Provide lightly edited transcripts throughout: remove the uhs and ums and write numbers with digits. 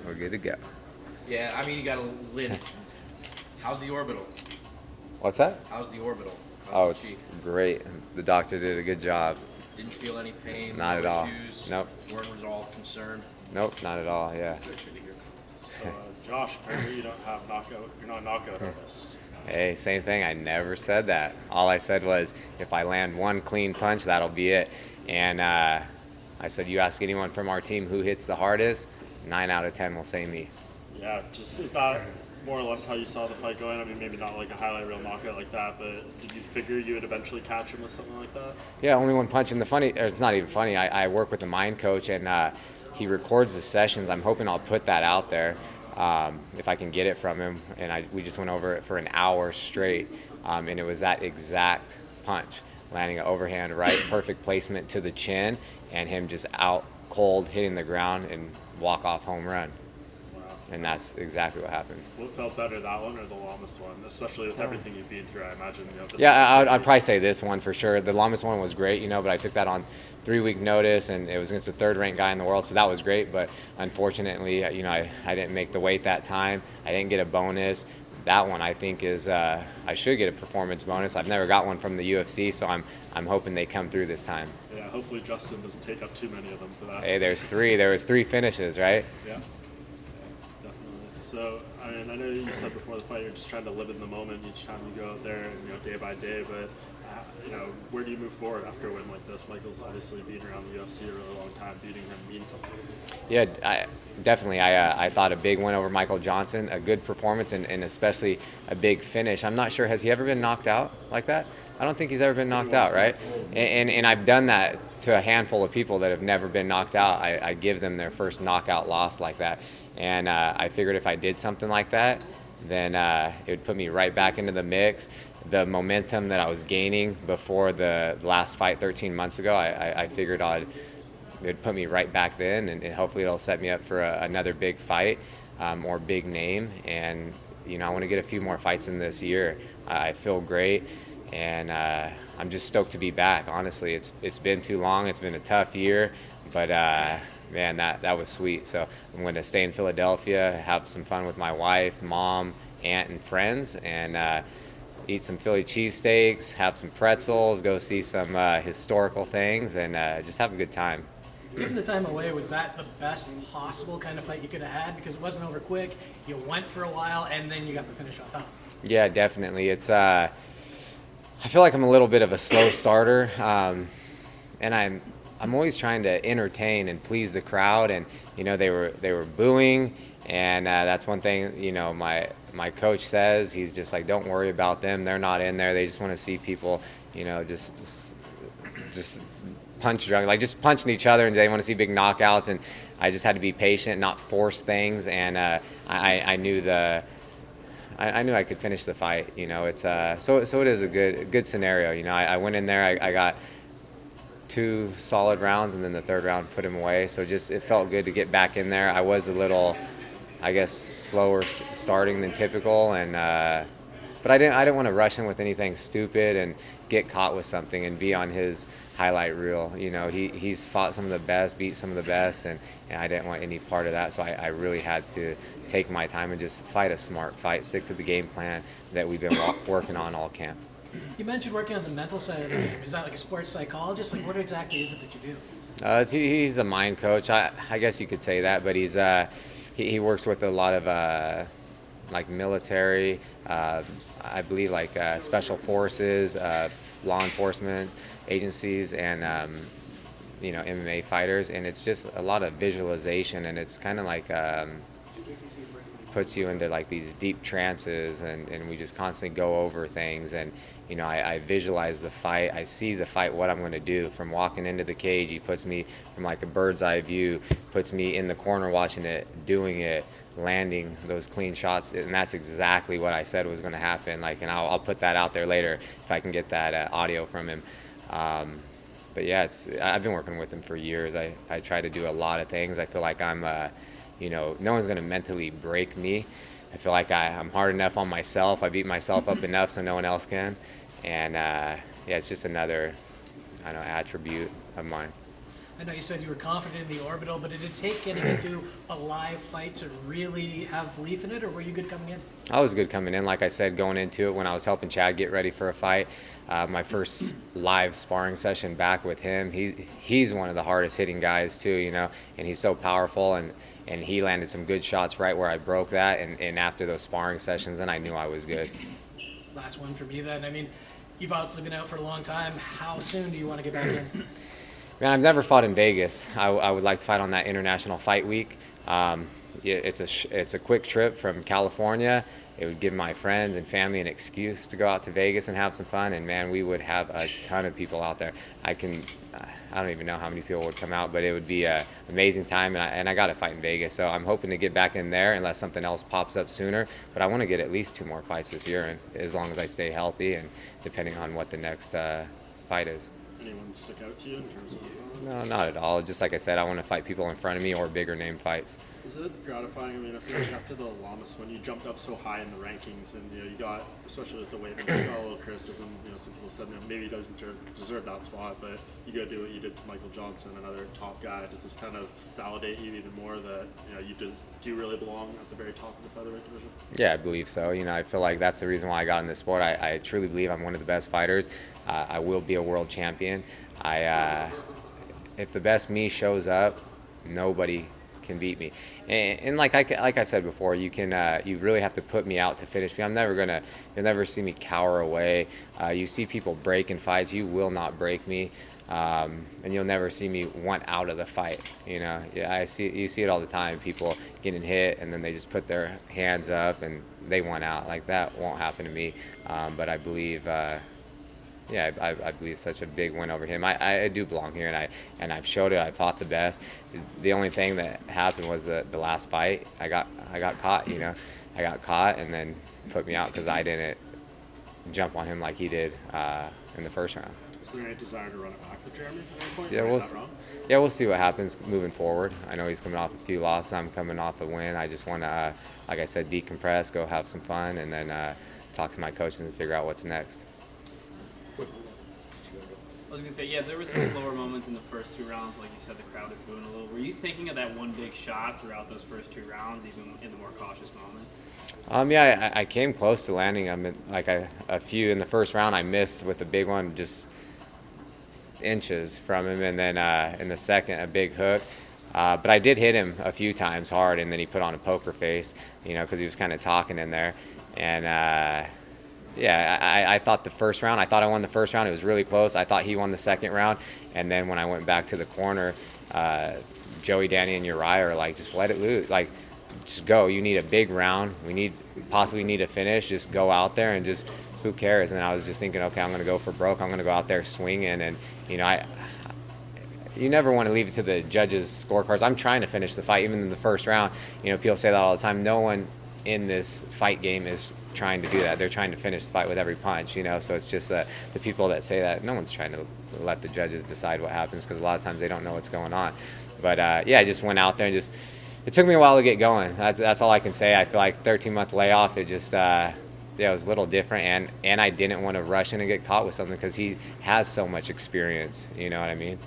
we're good to go. Yeah, I mean, you got to live. How's the orbital? What's that? How's the orbital? Oh, How's the it's cheek? great. The doctor did a good job. Didn't feel any pain, Not no at all. issues. Nope. Weren't at all concerned. Nope, not at all. Yeah. Good to hear. So, Josh, apparently you don't have knockout. You're not knockout artist. Hey, same thing. I never said that. All I said was, if I land one clean punch, that'll be it. And I said, you ask anyone from our team who hits the hardest, 9 out of 10 will say me. Yeah, just is that more or less how you saw the fight going? I mean, maybe not like a highlight reel knockout like that, but did you figure you would eventually catch him with something like that? Yeah, only one punch. And the funny, or it's not even funny, I work with a mind coach, and he records the sessions. I'm hoping I'll put that out there if I can get it from him. And we just went over it for an hour straight, and it was that exact punch, landing an overhand right, perfect placement to the chin, and him just out cold, hitting the ground, and walk-off home run. And that's exactly what happened. What felt better, that one or the Lamas one? Especially with everything you've been through, I imagine. This Yeah, I'd probably say this one for sure. The Lamas one was great, but I took that on 3-week notice, and it was against the third-ranked guy in the world, so that was great. But unfortunately, I didn't make the weight that time. I didn't get a bonus. That one I think is I should get a performance bonus. I've never got one from the UFC, so I'm hoping they come through this time. Yeah, hopefully Justin doesn't take up too many of them for that. Hey, there's three. There was 3 finishes, right? Yeah. Definitely. So, I mean, I know you said before the fight you're just trying to live in the moment each time you go out there, day by day. But where do you move forward after a win like this? Michael's obviously been around the UFC a really long time. Beating him means something. Yeah, definitely. I thought a big win over Michael Johnson, a good performance, and especially a big finish. I'm not sure, has he ever been knocked out like that? I don't think he's ever been knocked out, right? And I've done that to a handful of people that have never been knocked out. I give them their first knockout loss like that. And I figured if I did something like that, then it would put me right back into the mix. The momentum that I was gaining before the last fight 13 months ago, I figured it would put me right back then, and hopefully it'll set me up for another big fight or big name. And, I want to get a few more fights in this year. I feel great, and I'm just stoked to be back, honestly. It's been too long. It's been a tough year, but man, that was sweet. So I'm going to stay in Philadelphia, have some fun with my wife, mom, aunt, and friends, and eat some Philly cheesesteaks, have some pretzels, go see some historical things, and just have a good time. Given the time away, was that the best possible kind of fight you could have had? Because it wasn't over quick, you went for a while, and then you got the finish on top. Yeah, definitely. It's I feel like I'm a little bit of a slow starter, and I'm always trying to entertain and please the crowd, and they were booing, and that's one thing my coach says. He's just like, don't worry about them, they're not in there, they just want to see people just punch drunk, like just punching each other, and they want to see big knockouts. And I just had to be patient, not force things, and I knew I knew I could finish the fight. It's so it is a good scenario. I went in there, I got 2 solid rounds, and then the third round put him away. So it felt good to get back in there. I was a little, I guess, slower starting than typical, and but I didn't want to rush in with anything stupid and get caught with something and be on his highlight reel. He's fought some of the best, beat some of the best, and I didn't want any part of that. So I really had to take my time and just fight a smart fight, stick to the game plan that we've been working on all camp. You mentioned working on the mental side of the game. Is that like a sports psychologist? Like, what exactly is it that you do? He's a mind coach. I guess you could say that, but he works with a lot of like military, I believe, like special forces, law enforcement agencies, and MMA fighters, and it's just a lot of visualization, and it's kind of like puts you into like these deep trances, and we just constantly go over things, and I visualize the fight. I see the fight, what I'm going to do. From walking into the cage, he puts me from like a bird's eye view, puts me in the corner watching it, doing it, landing those clean shots, and that's exactly what I said was going to happen. And I'll put that out there later if I can get that audio from him. But yeah, I've been working with him for years. I try to do a lot of things. I feel like I'm no one's going to mentally break me. I feel like I'm hard enough on myself. I beat myself up enough so no one else can. And yeah, it's just another attribute of mine. I know you said you were confident in the orbital, but did it take getting into a live fight to really have belief in it, or were you good coming in? I was good coming in. Like I said, going into it when I was helping Chad get ready for a fight, my first live sparring session back with him, he's one of the hardest hitting guys too, you know, and he's so powerful, and he landed some good shots right where I broke that, and after those sparring sessions, then I knew I was good. Last one for me then. I mean, you've obviously been out for a long time. How soon do you want to get back in? Man, I've never fought in Vegas. I would like to fight on that International Fight Week. It's a quick trip from California. It would give my friends and family an excuse to go out to Vegas and have some fun. And man, we would have a ton of people out there. I don't even know how many people would come out, but it would be an amazing time. And I got to fight in Vegas, so I'm hoping to get back in there unless something else pops up sooner. But I want to get at least 2 more fights this year, and as long as I stay healthy and depending on what the next fight is. Anyone stick out to you in terms of? No, not at all. Just like I said, I want to fight people in front of me or bigger name fights. Is it gratifying? I mean, I feel like after the Lamas, when you jumped up so high in the rankings, and you got, especially with the weight, you got a little criticism. Some people said maybe he doesn't deserve that spot, but you go do what you did to Michael Johnson, another top guy. Does this kind of validate you even more that you just do really belong at the very top of the featherweight division? Yeah, I believe so. I feel like that's the reason why I got in this sport. I truly believe I'm one of the best fighters. I will be a world champion. If the best me shows up, nobody can beat me. And like I've said before, you really have to put me out to finish me. You'll never see me cower away. You see people break in fights. You will not break me. And you'll never see me want out of the fight. Yeah, you see it all the time. People getting hit and then they just put their hands up and they want out. Like that won't happen to me. But I believe. I believe such a big win over him. I do belong here, and I've showed it. I fought the best. The only thing that happened was the last fight. I got caught. I got caught and then put me out because I didn't jump on him like he did in the first round. Is there any desire to run it back with Jeremy at any point? Yeah, we'll see what happens moving forward. I know he's coming off a few losses. I'm coming off a win. I just want to, like I said, decompress, go have some fun, and then talk to my coaches and figure out what's next. I was going to say, yeah, there were some slower moments in the first 2 rounds. Like you said, the crowd was booing a little. Were you thinking of that one big shot throughout those first 2 rounds, even in the more cautious moments? I came close to landing them. Like a few in the first round, I missed with the big one, just inches from him. And then in the second, a big hook. But I did hit him a few times hard, and then he put on a poker face, because he was kind of talking in there. And I thought the first round, I won the first round. It was really close. I thought he won the second round. And then when I went back to the corner, Joey, Danny, and Uriah are like, just let it loose. Like, just go. You need a big round. Possibly need a finish. Just go out there and just, who cares? And I was just thinking, okay, I'm going to go for broke. I'm going to go out there swinging. And, you never want to leave it to the judges' scorecards. I'm trying to finish the fight, even in the first round. People say that all the time. No one in this fight game is trying to do that. They're trying to finish the fight with every punch, so it's just the people that say that. No one's trying to let the judges decide what happens because a lot of times they don't know what's going on. But I just went out there and it took me a while to get going. That's all I can say. I feel like 13-month layoff, it just it was a little different, and I didn't want to rush in and get caught with something because he has so much experience. You know what I mean?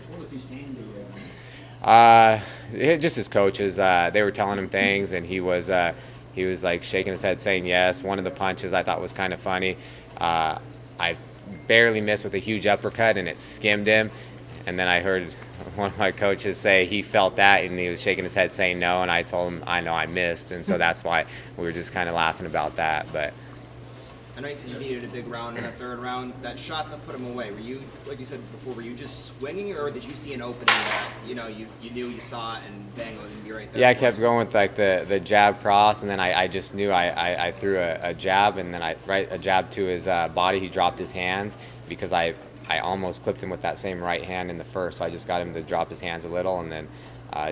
What was he saying to you? Just his coaches, they were telling him things, and he was like shaking his head saying yes. One of the punches I thought was kind of funny. I barely missed with a huge uppercut, and it skimmed him. And then I heard one of my coaches say he felt that, and he was shaking his head saying no. And I told him I know I missed, and so that's why we were just kind of laughing about that. But I know you said you needed a big round in that 3rd round. That shot that put him away, were you, like you said before, were you just swinging, or did you see an opening that, you knew you saw it and bang, it was going to be right there? Yeah, I kept going with like the jab cross, and then I just knew I threw a jab, and then a jab to his body. He dropped his hands because I almost clipped him with that same right hand in the first, so I just got him to drop his hands a little, and then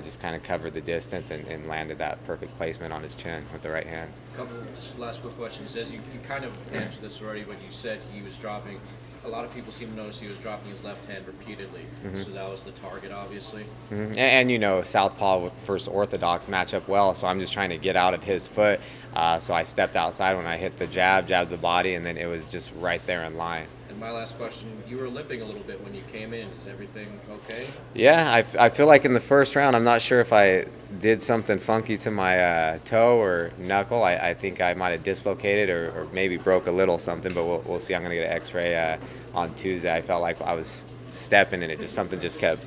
just kind of covered the distance and landed that perfect placement on his chin with the right hand. Couple just last quick questions. As you kind of answered this already, but you said he was dropping. A lot of people seem to notice he was dropping his left hand repeatedly. Mm-hmm. So that was the target, obviously. Mm-hmm. And southpaw versus orthodox match up well. So I'm just trying to get out of his foot. So I stepped outside when I hit the jabbed the body, and then it was just right there in line. And my last question, you were limping a little bit when you came in. Is everything okay? Yeah, I feel like in the first round, I'm not sure if I did something funky to my toe or knuckle. I think I might have dislocated or maybe broke a little something, but we'll see. I'm going to get an x-ray on Tuesday. I felt like I was stepping and something just kept,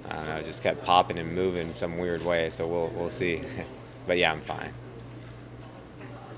I don't know, just kept popping and moving in some weird way. So we'll see. But yeah, I'm fine.